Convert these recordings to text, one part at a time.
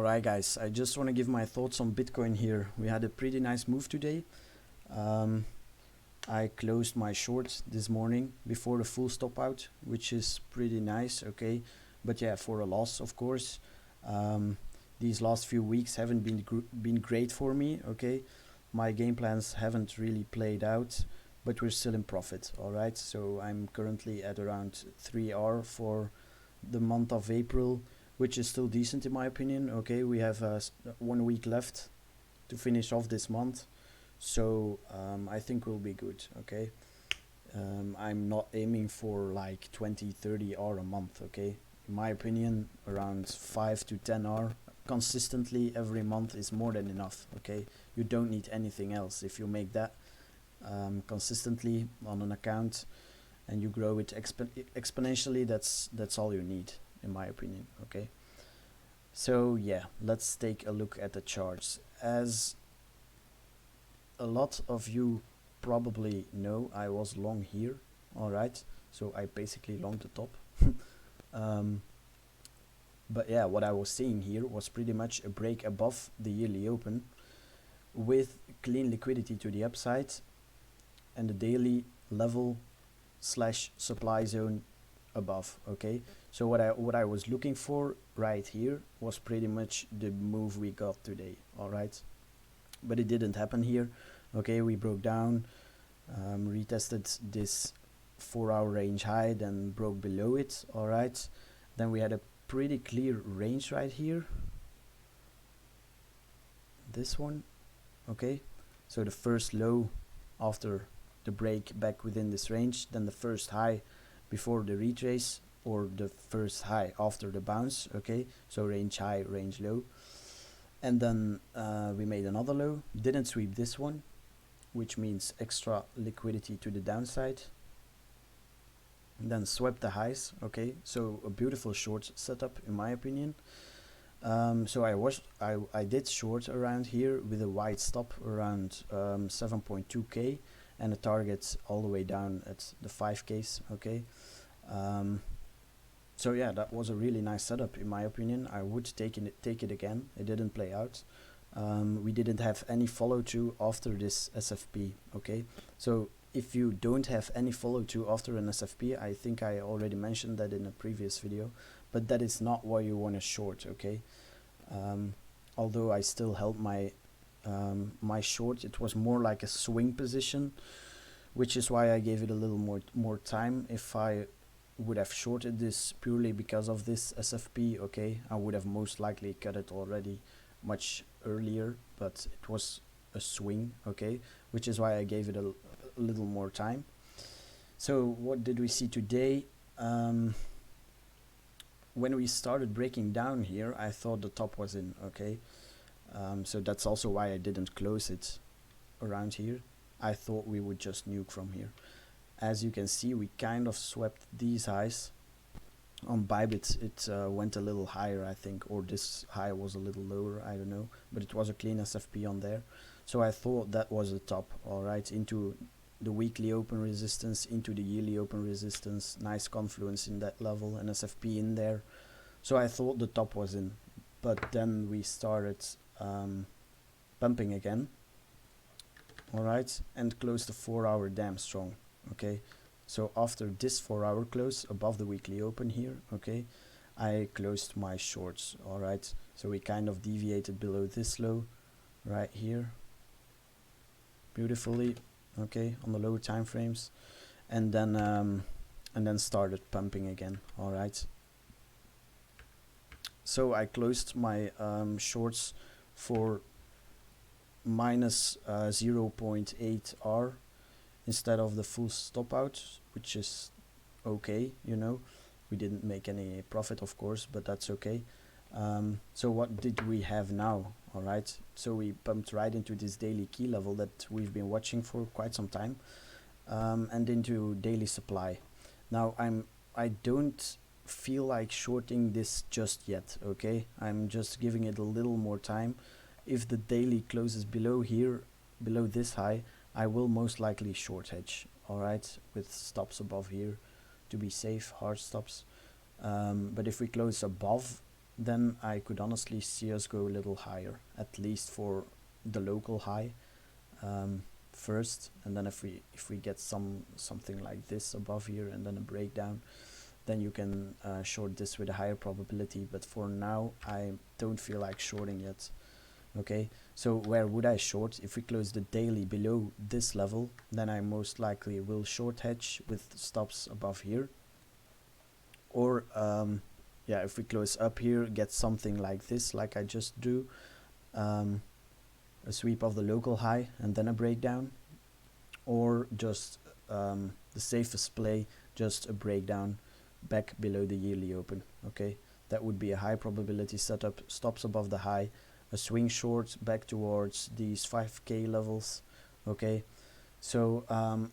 Alright guys, I just want to give my thoughts on Bitcoin here. We had a pretty nice move today. I closed my short this morning before the full stop out, which is pretty nice, okay? But yeah, for a loss, of course. These last few weeks haven't been great for me, okay? My game plans haven't really played out, but we're still in profit, alright? So I'm currently at around 3R for the month of April, which is still decent in my opinion. Okay, we have 1 week left to finish off this month, so I think we'll be good. Okay, I'm not aiming for like 20-30 R a month. Okay, in my opinion, around 5 to 10 R consistently every month is more than enough. Okay, you don't need anything else. If you make that consistently on an account and you grow it exponentially, that's all you need in my opinion. Okay, so yeah, let's take a look at the charts. As a lot of you probably know, I was long here, alright, so I basically longed the top. But yeah, what I was seeing here was pretty much a break above the yearly open with clean liquidity to the upside and the daily level slash supply zone above. Okay, so what I was looking for right here was pretty much the move we got today. All right, but it didn't happen here. Okay, we broke down, retested this 4-hour range high, then broke below it. All right, then we had a pretty clear range right here, this one. Okay, so the first low after the break back within this range, then the first high before the retrace, or the first high after the bounce. Okay, so range high, range low, and then we made another low, didn't sweep this one, which means extra liquidity to the downside, and then swept the highs. Okay, so a beautiful short setup in my opinion. So I did short around here with a wide stop around 7.2k and a target all the way down at the 5Ks. Okay, so yeah, that was a really nice setup in my opinion. I would take it again. It didn't play out. We didn't have any follow through after this SFP. Okay, so if you don't have any follow through after an SFP, I think I already mentioned that in a previous video, but that is not why you want to short. Okay, although I still held my my short, it was more like a swing position, which is why I gave it a little more time. If I would have shorted this purely because of this SFP, okay, I would have most likely cut it already much earlier, but it was a swing, okay, which is why I gave it a little more time. So what did we see today? When we started breaking down here, I thought the top was in. Okay, so that's also why I didn't close it around here. I thought we would just nuke from here. As you can see, we kind of swept these highs. On Bybit it went a little higher, I think, or this high was a little lower, I don't know, but it was a clean SFP on there, so I thought that was the top. Alright, into the weekly open resistance, into the yearly open resistance, nice confluence in that level, an SFP in there, so I thought the top was in. But then we started pumping again, alright, and closed the 4-hour damn strong. Okay, so after this 4-hour close above the weekly open here, okay, I closed my shorts. Alright, so we kind of deviated below this low right here beautifully, okay, on the lower time frames, and then started pumping again. Alright, so I closed my shorts for minus 0.8 R instead of the full stop out, which is okay, you know. We didn't make any profit, of course, but that's okay. So what did we have now? Alright, so we pumped right into this daily key level that we've been watching for quite some time, and into daily supply. Now I don't feel like shorting this just yet. Okay, I'm just giving it a little more time. If the daily closes below here, below this high, I will most likely short hedge. Alright, with stops above here to be safe, hard stops. But if we close above then I could honestly see us go a little higher, at least for the local high first, and then if we get something like this above here and then a breakdown, then you can short this with a higher probability. But for now, I don't feel like shorting yet. Okay, so where would I short? If we close the daily below this level, then I most likely will short hedge with stops above here. Or yeah, if we close up here, get something like this, like I just do, a sweep of the local high and then a breakdown. Or just the safest play, just a breakdown back below the yearly open. Okay, that would be a high probability setup. Stops above the high, a swing short back towards these 5k levels. Okay, so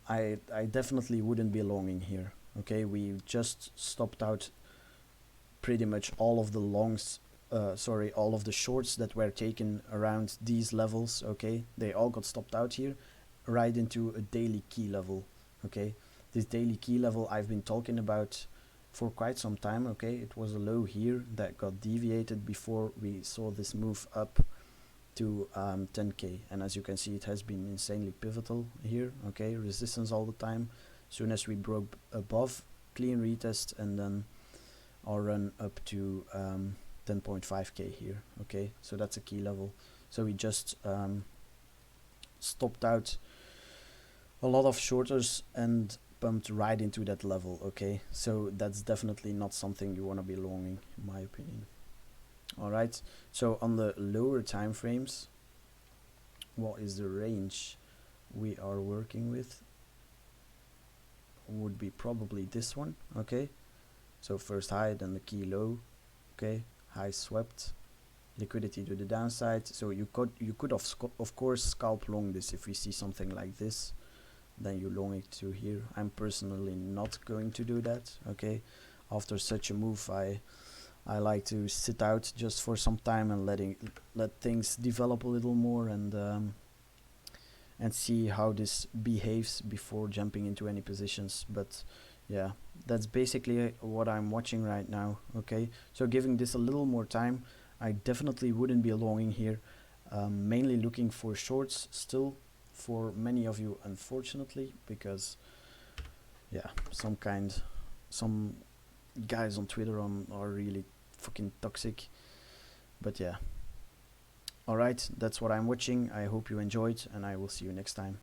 I definitely wouldn't be longing here. Okay, we just stopped out pretty much all of the longs, all of the shorts that were taken around these levels. Okay, they all got stopped out here, right into a daily key level. Okay, this daily key level I've been talking about for quite some time. Okay, it was a low here that got deviated before we saw this move up to 10k, and as you can see, it has been insanely pivotal here. Okay, resistance all the time. Soon as we broke above, clean retest, and then our run up to 10.5k here. Okay, so that's a key level. So we just stopped out a lot of shorters and pumped right into that level. Okay, so that's definitely not something you want to be longing, in my opinion. All right, so on the lower time frames, what is the range we are working with? Would be probably this one. Okay, so first high, then the key low. Okay, high swept, liquidity to the downside. So you could of course scalp long this. If we see something like this, then you long it to here. I'm personally not going to do that. Okay, after such a move, I like to sit out just for some time and let things develop a little more, and see how this behaves before jumping into any positions. But yeah, that's basically what I'm watching right now. Okay, so giving this a little more time, I definitely wouldn't be longing here. Mainly looking for shorts still for many of you, unfortunately, because yeah, some guys on Twitter are really fucking toxic. But yeah, alright, that's what I'm watching. I hope you enjoyed, and I will see you next time.